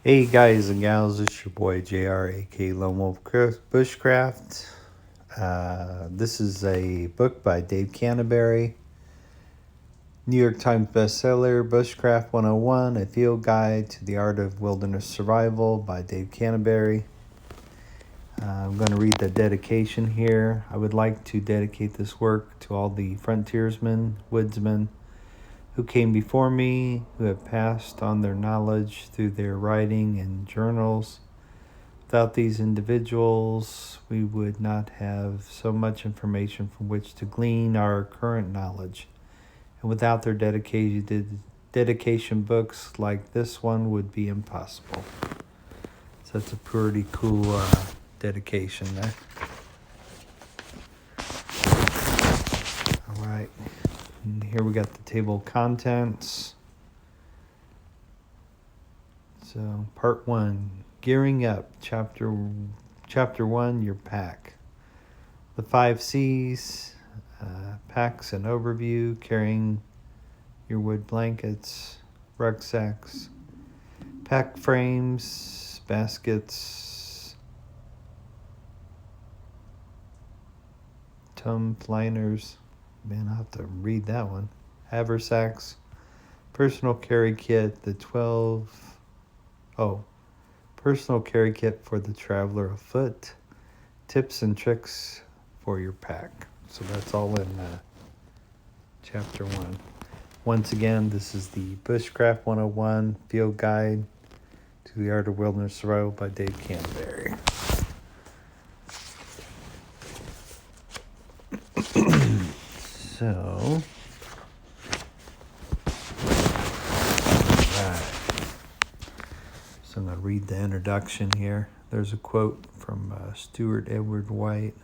Hey guys and gals, it's your boy JR, aka Lone Wolf Bushcraft. This is a book by Dave Canterbury, New York Times bestseller, Bushcraft 101, a field guide to the art of wilderness survival by Dave Canterbury. I'm going to read the dedication here. I would like to dedicate this work to all the frontiersmen, woodsmen, who came before me, who have passed on their knowledge through their writing and journals. Without these individuals, we would not have so much information from which to glean our current knowledge. And without their dedication books like this one would be impossible. So that's a pretty cool dedication there. All right. And here we got the table of contents. So part 1, gearing up, chapter 1, your pack. The 5 C's, packs and overview, carrying your wood blankets, rucksacks, pack frames, baskets, liners. Man, I'll have to read that one. Haversacks, personal carry kit, personal carry kit for the traveler afoot, tips and tricks for your pack. So that's all in chapter 1. Once again, this is the Bushcraft 101 Field Guide to the Art of Wilderness Survival by Dave Canterbury. So, I'm going to read the introduction here. There's a quote from Stuart Edward White.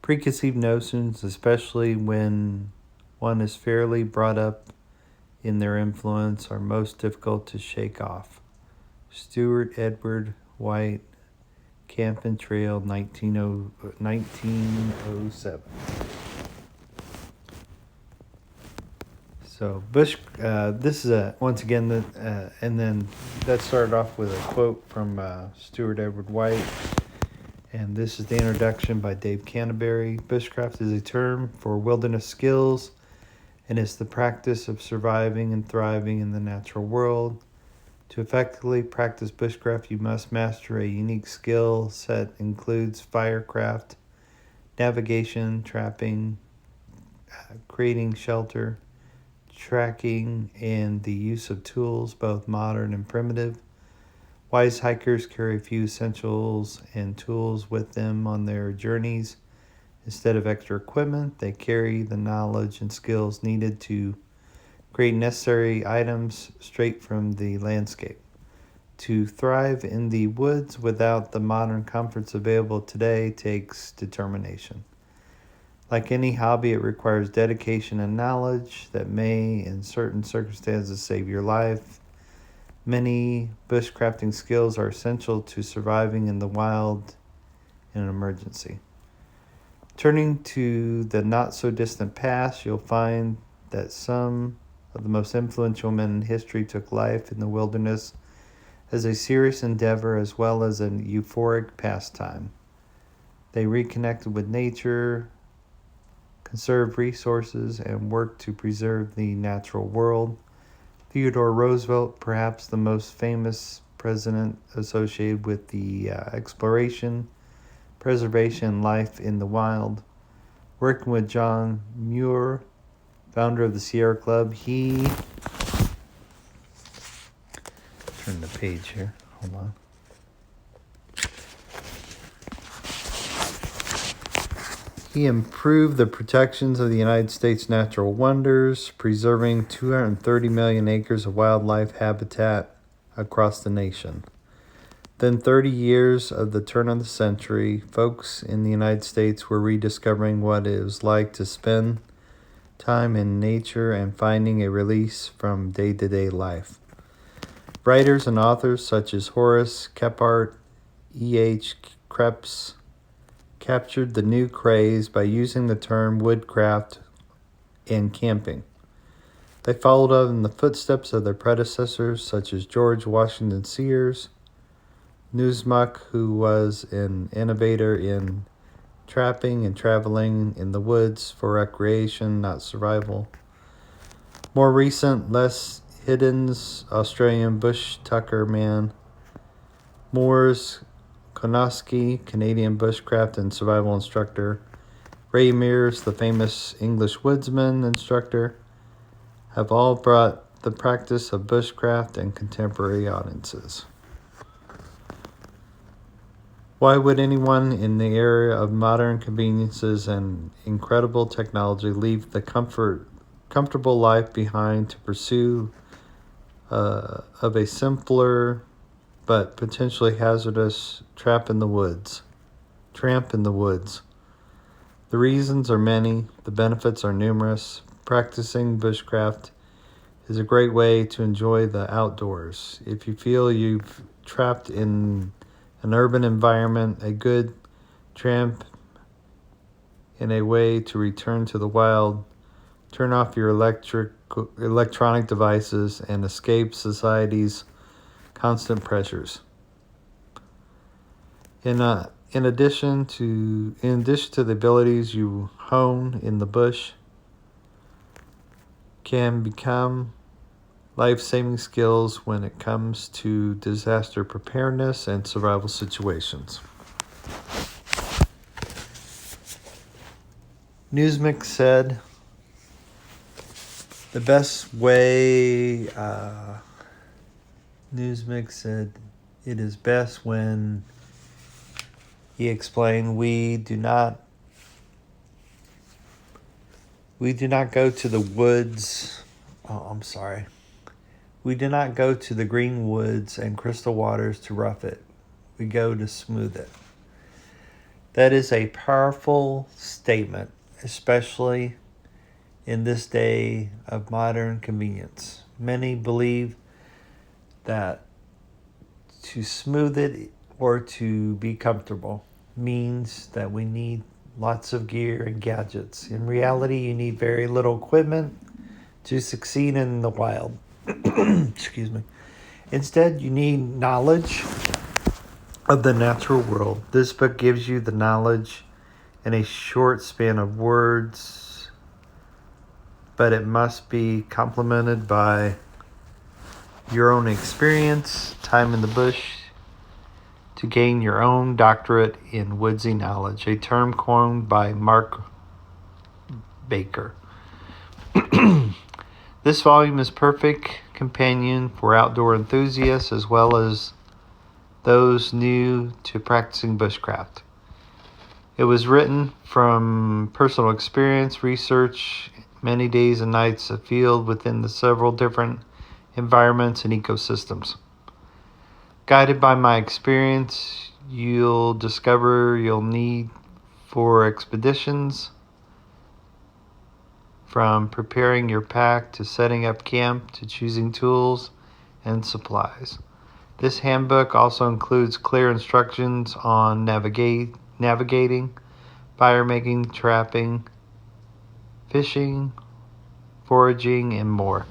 Preconceived notions, especially when one is fairly brought up in their influence, are most difficult to shake off. Stuart Edward White, Camp and Trail, 1907. So this is once again, and then that started off with a quote from Stuart Edward White, and this is the introduction by Dave Canterbury. Bushcraft is a term for wilderness skills, and it's the practice of surviving and thriving in the natural world. To effectively practice bushcraft, you must master a unique skill set includes firecraft, navigation, trapping, creating shelter, tracking, and the use of tools, both modern and primitive. Wise hikers carry a few essentials and tools with them on their journeys. Instead of extra equipment, they carry the knowledge and skills needed to create necessary items straight from the landscape. To thrive in the woods without the modern comforts available today takes determination. Like any hobby, it requires dedication and knowledge that may, in certain circumstances, save your life. Many bushcrafting skills are essential to surviving in the wild in an emergency. Turning to the not-so-distant past, you'll find that some of the most influential men in history took life in the wilderness as a serious endeavor as well as an euphoric pastime. They reconnected with nature, conserved resources, and worked to preserve the natural world. Theodore Roosevelt, perhaps the most famous president associated with the exploration, preservation, and life in the wild. Working with John Muir, founder of the Sierra Club, he... Turn the page here. Hold on. He improved the protections of the United States natural wonders, preserving 230 million acres of wildlife habitat across the nation. Within 30 years of the turn of the century, folks in the United States were rediscovering what it was like to spend time in nature and finding a release from day-to-day life. Writers and authors such as Horace Kephart, E.H. Krebs, captured the new craze by using the term woodcraft and camping. They followed in the footsteps of their predecessors, such as George Washington Sears, Newsmuck, who was an innovator in trapping and traveling in the woods for recreation, not survival. More recent, Les Hidden's Australian bush tucker man, Moore's Konoski, Canadian bushcraft and survival instructor, Ray Mears, the famous English woodsman instructor, have all brought the practice of bushcraft and contemporary audiences. Why would anyone in the era of modern conveniences and incredible technology leave the comfortable life behind to pursue of a simpler but potentially hazardous tramp in the woods? The reasons are many, the benefits are numerous. Practicing bushcraft is a great way to enjoy the outdoors. If you feel you've trapped in an urban environment, a good tramp in a way to return to the wild, turn off your electronic devices, and escape society's constant pressures. In addition to the abilities you hone in the bush, can become life-saving skills when it comes to disaster preparedness and survival situations. Newsmix said, the best way, Newsmix said, it is best when, he explained, we do not go to the woods. We do not go to the green woods and crystal waters to rough it. We go to smooth it. That is a powerful statement, especially in this day of modern convenience. Many believe that to smooth it or to be comfortable means that we need lots of gear and gadgets. In reality, you need very little equipment to succeed in the wild. Excuse me. Instead, you need knowledge of the natural world. This book gives you the knowledge in a short span of words, but it must be complemented by your own experience, time in the bush, to gain your own doctorate in woodsy knowledge, a term coined by Mark Baker. This volume is perfect companion for outdoor enthusiasts as well as those new to practicing bushcraft. It was written from personal experience, research, many days and nights afield within the several different environments and ecosystems. Guided by my experience, you'll discover you'll need for expeditions, from preparing your pack to setting up camp to choosing tools and supplies. This handbook also includes clear instructions on navigating, fire making, trapping, fishing, foraging, and more.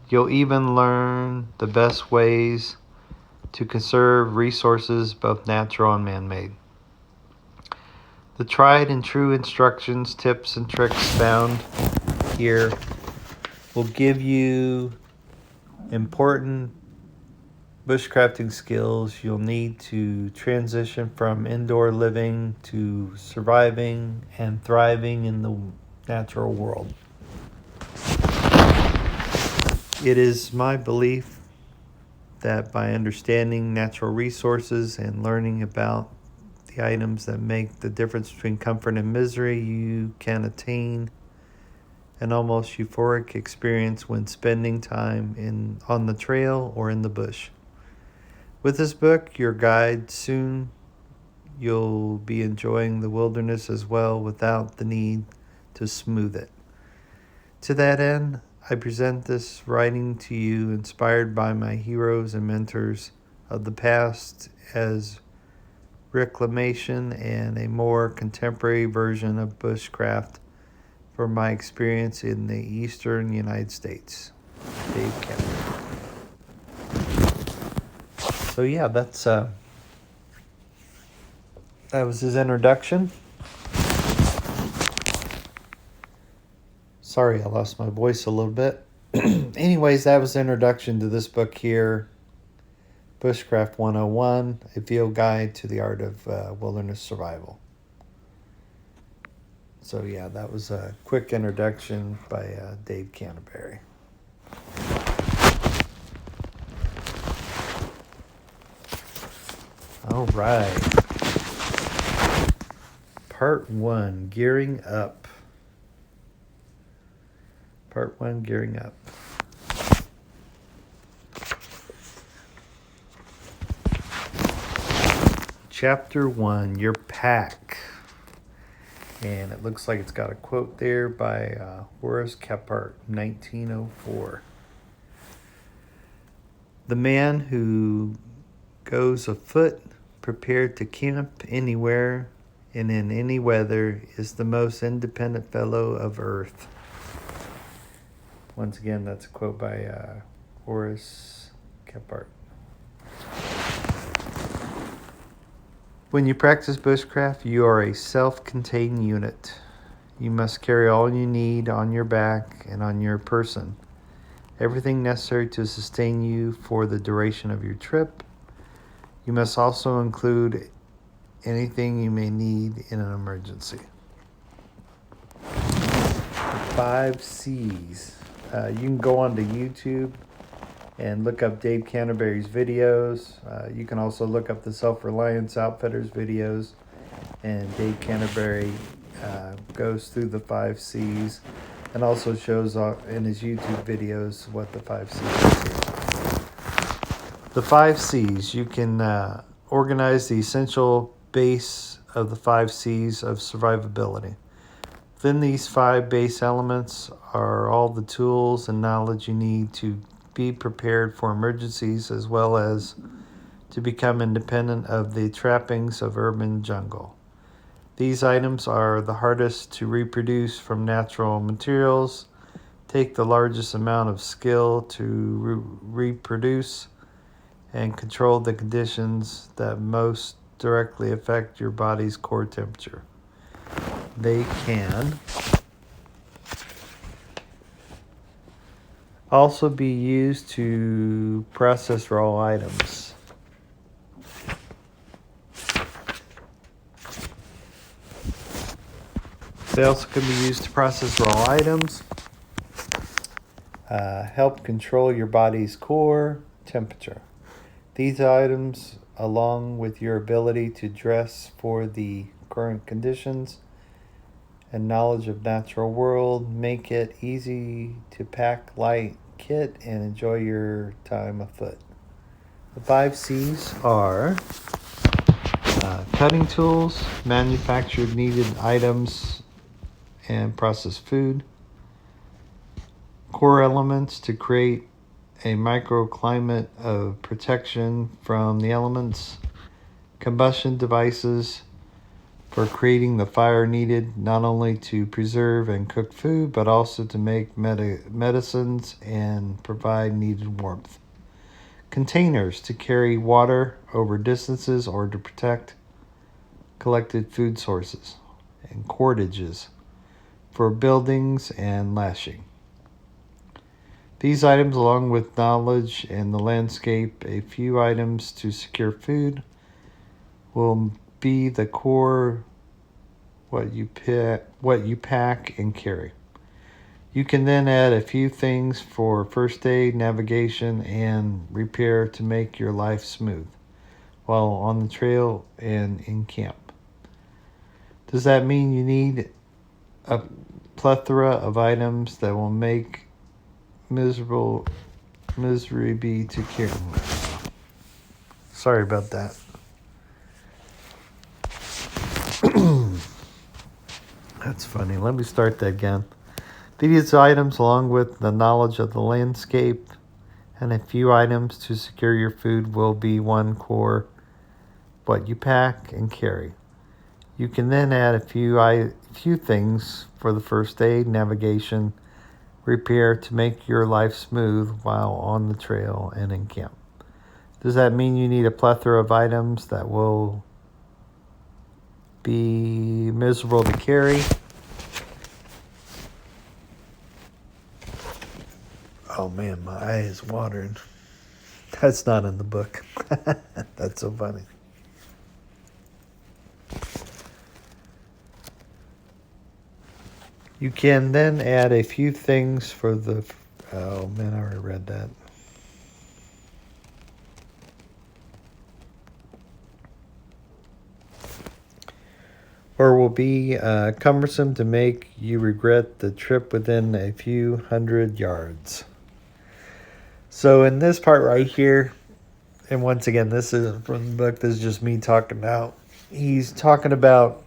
You'll even learn the best ways to conserve resources, both natural and man-made. The tried and true instructions, tips, and tricks found here will give you important bushcrafting skills you'll need to transition from indoor living to surviving and thriving in the natural world. It is my belief that by understanding natural resources and learning about the items that make the difference between comfort and misery, you can attain an almost euphoric experience when spending time on the trail or in the bush. With this book, your guide, soon you'll be enjoying the wilderness as well without the need to smooth it. To that end, I present this writing to you inspired by my heroes and mentors of the past as reclamation and a more contemporary version of bushcraft from my experience in the eastern United States. Dave Canterbury. So yeah, that was his introduction. Sorry, I lost my voice a little bit. Anyways, that was the introduction to this book here, Bushcraft 101, A Field Guide to the Art of Wilderness Survival. So yeah, that was a quick introduction by Dave Canterbury. All right. Part 1, Gearing Up. Part 1, Gearing Up. Chapter 1, Your Pack. And it looks like it's got a quote there by Horace Kephart, 1904. The man who goes afoot, prepared to camp anywhere and in any weather, is the most independent fellow of earth. Once again, that's a quote by Horace Kephart. When you practice bushcraft, you are a self-contained unit. You must carry all you need on your back and on your person. Everything necessary to sustain you for the duration of your trip. You must also include anything you may need in an emergency. The 5 C's. You can go onto YouTube and look up Dave Canterbury's videos. You can also look up the Reliance Outfitters videos. And Dave Canterbury goes through the 5 C's and also shows in his YouTube videos what the 5 C's are. The 5 C's. You can organize the essential base of the 5 C's of survivability. Within these 5 base elements are all the tools and knowledge you need to be prepared for emergencies, as well as to become independent of the trappings of urban jungle. These items are the hardest to reproduce from natural materials, take the largest amount of skill to reproduce, and control the conditions that most directly affect your body's core temperature. They can also be used to process raw items. They also can be used to process raw items, help control your body's core temperature. These items, along with your ability to dress for the current conditions and knowledge of natural world, make it easy to pack light kit and enjoy your time afoot. The 5 C's are cutting tools, manufactured needed items and processed food, core elements to create a microclimate of protection from the elements, combustion devices for creating the fire needed not only to preserve and cook food, but also to make medicines and provide needed warmth. Containers to carry water over distances or to protect collected food sources. And cordages for buildings and lashing. These items, along with knowledge and the landscape, a few items to secure food, will be the core what you pack and carry. You can then add a few things for first aid, navigation, and repair to make your life smooth while on the trail and in camp. Does that mean you need a plethora of items that will make misery be to care? Sorry about that. That's funny. Let me start that again. These items, along with the knowledge of the landscape and a few items to secure your food, will be one core what you pack and carry. You can then add a few things for the first aid, navigation, repair to make your life smooth while on the trail and in camp. Does that mean you need a plethora of items that will be miserable to carry? Oh man, my eye is watering. That's not in the book. That's so funny. You can then add a few things for the... Oh man, I already read that. Or will be cumbersome to make you regret the trip within a few hundred yards. So in this part right here, and once again, this isn't from the book, this is just me talking out. He's talking about,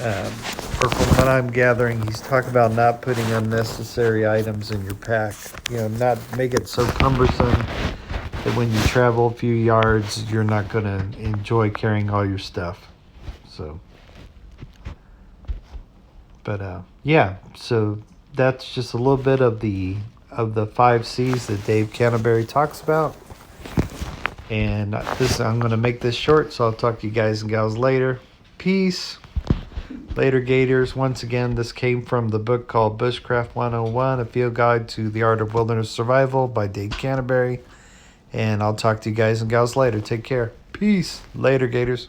or from what I'm gathering, he's talking about not putting unnecessary items in your pack. You know, not make it so cumbersome that when you travel a few yards, you're not going to enjoy carrying all your stuff. So, but yeah, so that's just a little bit of the 5 C's that Dave Canterbury talks about. And I'm going to make this short, so I'll talk to you guys and gals later. Peace. Later, Gators. Once again, this came from the book called Bushcraft 101, A Field Guide to the Art of Wilderness Survival by Dave Canterbury. And I'll talk to you guys and gals later. Take care. Peace. Later, Gators.